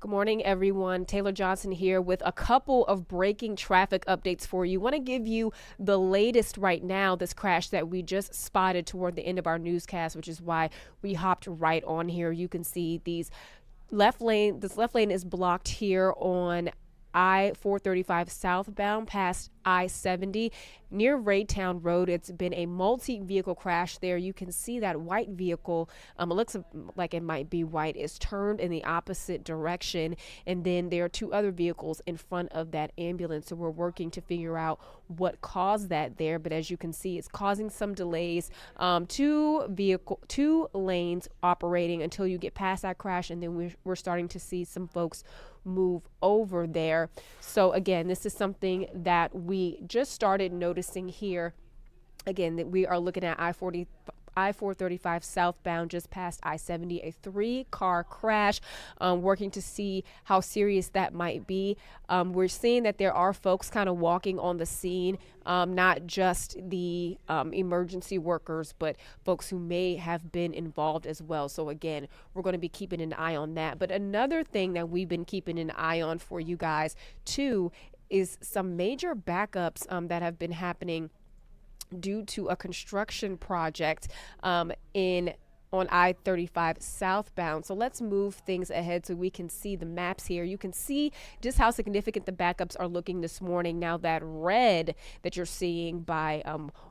Good morning, everyone. Taylor Johnson here with a couple of breaking traffic updates for you. Want to give you the latest right now, this crash that we just spotted toward the end of our newscast, which is why we hopped right on here. You can see this left lane is blocked here on I-435 southbound past I-70 near Raytown Road. It's been a multi-vehicle crash there. You can see that white vehicle, it looks like it might be white, is turned in the opposite direction. And then there are two other vehicles in front of that ambulance. So we're working to figure out what caused that there. But as you can see, it's causing some delays. Two lanes operating until you get past that crash. And then we're starting to see some folks move over there. So again, this is something that we just started noticing here. Again, that we are looking at I-435 southbound just past I-70, a 3-car crash, working to see how serious that might be. We're seeing that there are folks kind of walking on the scene, not just the emergency workers, but folks who may have been involved as well. So again, we're going to be keeping an eye on that. But another thing that we've been keeping an eye on for you guys too is some major backups that have been happening due to a construction project on I-35 southbound. So let's move things ahead so we can see the maps here. You can see just how significant the backups are looking this morning. Now that red that you're seeing by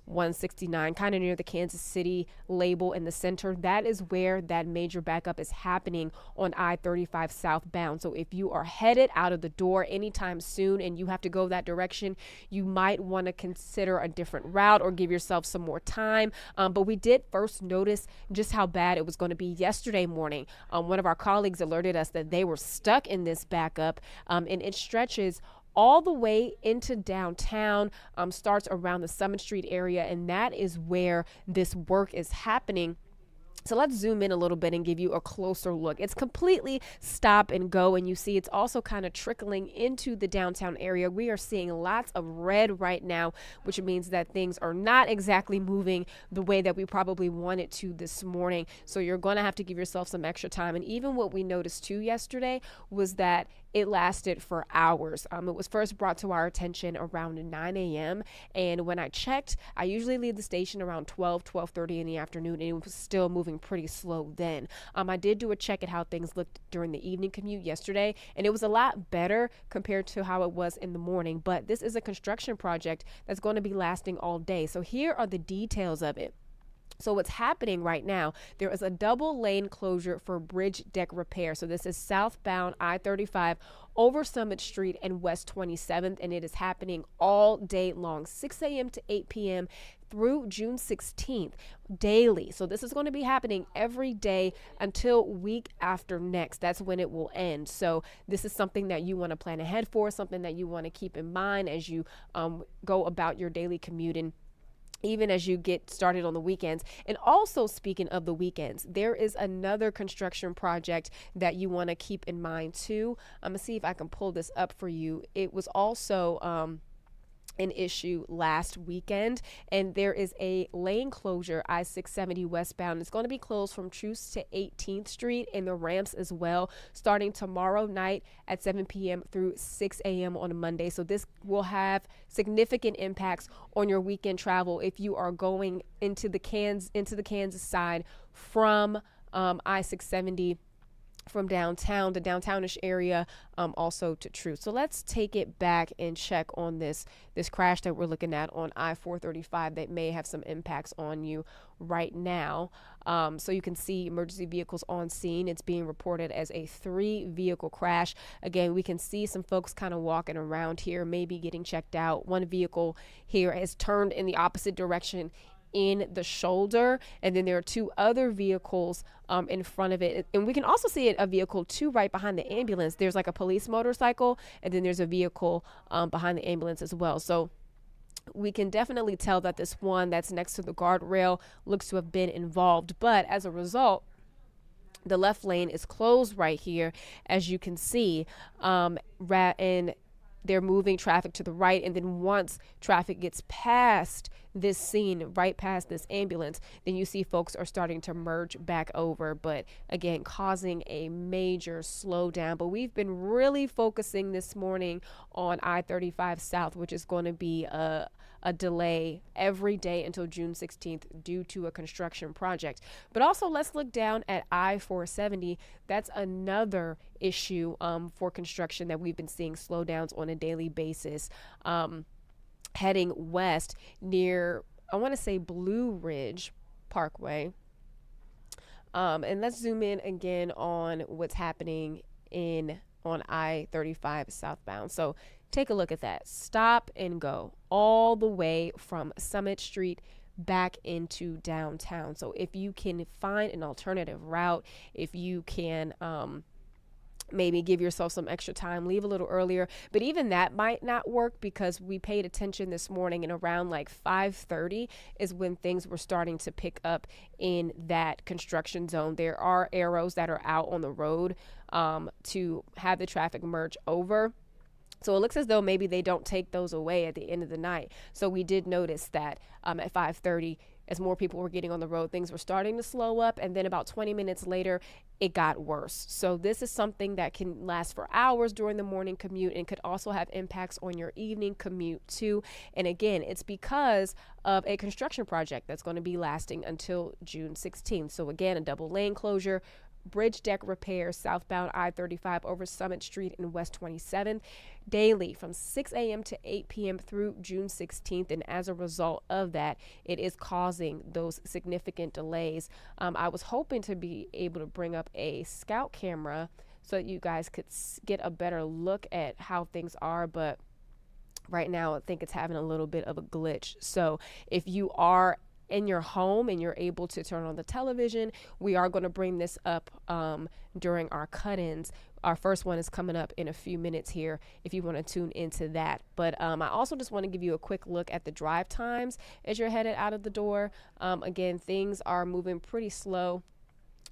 169, kind of near the Kansas City label in the center, that is where that major backup is happening on I-35 southbound. So if you are headed out of the door anytime soon and you have to go that direction, you might want to consider a different route or give yourself some more time. But we did first notice just how bad it was going to be yesterday morning. One of our colleagues alerted us that they were stuck in this backup, and it stretches all the way into downtown, starts around the Summit Street area, and that is where this work is happening. So let's zoom in a little bit and give you a closer look. It's completely stop and go, and you see it's also kind of trickling into the downtown area. We are seeing lots of red right now, which means that things are not exactly moving the way that we probably wanted to this morning. So you're going to have to give yourself some extra time. And even what we noticed too yesterday was that it lasted for hours. It was first brought to our attention around 9 a.m. And when I checked, I usually leave the station around 12:30 in the afternoon, and it was still moving pretty slow then. I did do a check at how things looked during the evening commute yesterday, and it was a lot better compared to how it was in the morning. But this is a construction project that's going to be lasting all day. So here are the details of it. So what's happening right now, there is a double lane closure for bridge deck repair. So this is southbound I-35 over Summit Street and West 27th, and it is happening all day long, 6 a.m. to 8 p.m. through June 16th daily. So this is going to be happening every day until week after next. That's when it will end. So this is something that you want to plan ahead for, something that you want to keep in mind as you go about your daily commuting, even as you get started on the weekends. And also, speaking of the weekends, there is another construction project that you want to keep in mind too. I'm gonna see if I can pull this up for you. It was also an issue last weekend, and there is a lane closure I-670 westbound. It's going to be closed from Truce to 18th Street and the ramps as well, starting tomorrow night at 7 p.m. through 6 a.m. on a Monday. So this will have significant impacts on your weekend travel if you are going into the Kansas side from I-670, from downtown, the downtownish area, also to Truth. So let's take it back and check on this crash that we're looking at on I-435 that may have some impacts on you right now. So you can see emergency vehicles on scene. It's being reported as a 3-vehicle crash. Again, we can see some folks kind of walking around here, maybe getting checked out. One vehicle here has turned in the opposite direction in the shoulder, and then there are 2 other vehicles in front of it, and we can also see a vehicle too right behind the ambulance. There's like a police motorcycle, and then there's a vehicle behind the ambulance as well. So we can definitely tell that this one that's next to the guardrail looks to have been involved, but as a result, the left lane is closed right here, as you can see, and they're moving traffic to the right. And then once traffic gets past this scene, right past this ambulance, then you see folks are starting to merge back over. But again, causing a major slowdown. But we've been really focusing this morning on I-35 South, which is going to be a delay every day until June 16th due to a construction project. But also, let's look down at I-470. That's another issue for construction that we've been seeing slowdowns on a daily basis, heading west near, I want to say, Blue Ridge Parkway. And let's zoom in again on what's happening on I-35 southbound. So take a look at that. Stop and go all the way from Summit Street back into downtown. So if you can find an alternative route, if you can maybe give yourself some extra time, leave a little earlier, but even that might not work because we paid attention this morning and around like 5:30 is when things were starting to pick up in that construction zone. There are arrows that are out on the road to have the traffic merge over. So it looks as though maybe they don't take those away at the end of the night. So we did notice that at 5:30, as more people were getting on the road, things were starting to slow up. And then about 20 minutes later, it got worse. So this is something that can last for hours during the morning commute and could also have impacts on your evening commute too. And again, it's because of a construction project that's going to be lasting until June 16th. So again, a double lane closure, bridge deck repairs southbound I-35 over Summit Street and West 27th daily from 6 a.m. to 8 p.m. through June 16th. And as a result of that, it is causing those significant delays. I was hoping to be able to bring up a scout camera so that you guys could get a better look at how things are, but right now I think it's having a little bit of a glitch. So if you are in your home and you're able to turn on the television, we are going to bring this up during our cut-ins. Our first one is coming up in a few minutes here if you want to tune into that. But I also just want to give you a quick look at the drive times as you're headed out of the door. Again, things are moving pretty slow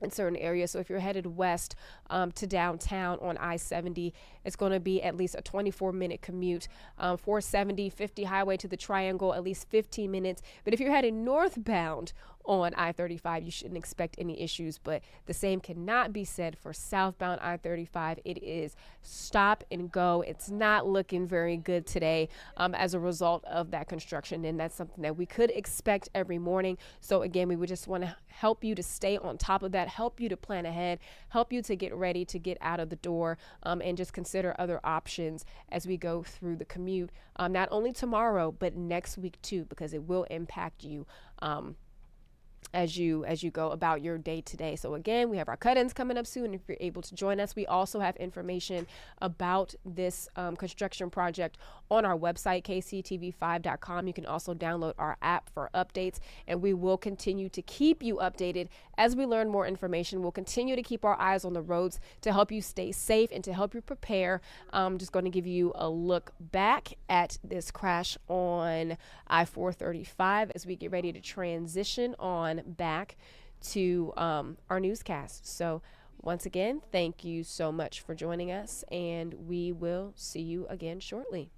in certain areas. So if you're headed west to downtown on I-70, it's going to be at least a 24-minute commute. 470, 50 highway to the Triangle, at least 15 minutes. But if you're headed northbound on I-35, you shouldn't expect any issues, but the same cannot be said for southbound I-35. It is stop and go. It's not looking very good today as a result of that construction, and that's something that we could expect every morning. So again, we would just want to help you to stay on top of that, help you to plan ahead, help you to get ready to get out of the door, and just consider other options as we go through the commute, not only tomorrow, but next week too, because it will impact you as you go about your day today. So again, we have our cut-ins coming up soon if you're able to join us. We also have information about this construction project on our website, kctv5.com. You can also download our app for updates, and we will continue to keep you updated as we learn more information. We'll continue to keep our eyes on the roads to help you stay safe and to help you prepare. I'm just going to give you a look back at this crash on I-435 as we get ready to transition on back to our newscast. So once again, thank you so much for joining us, and we will see you again shortly.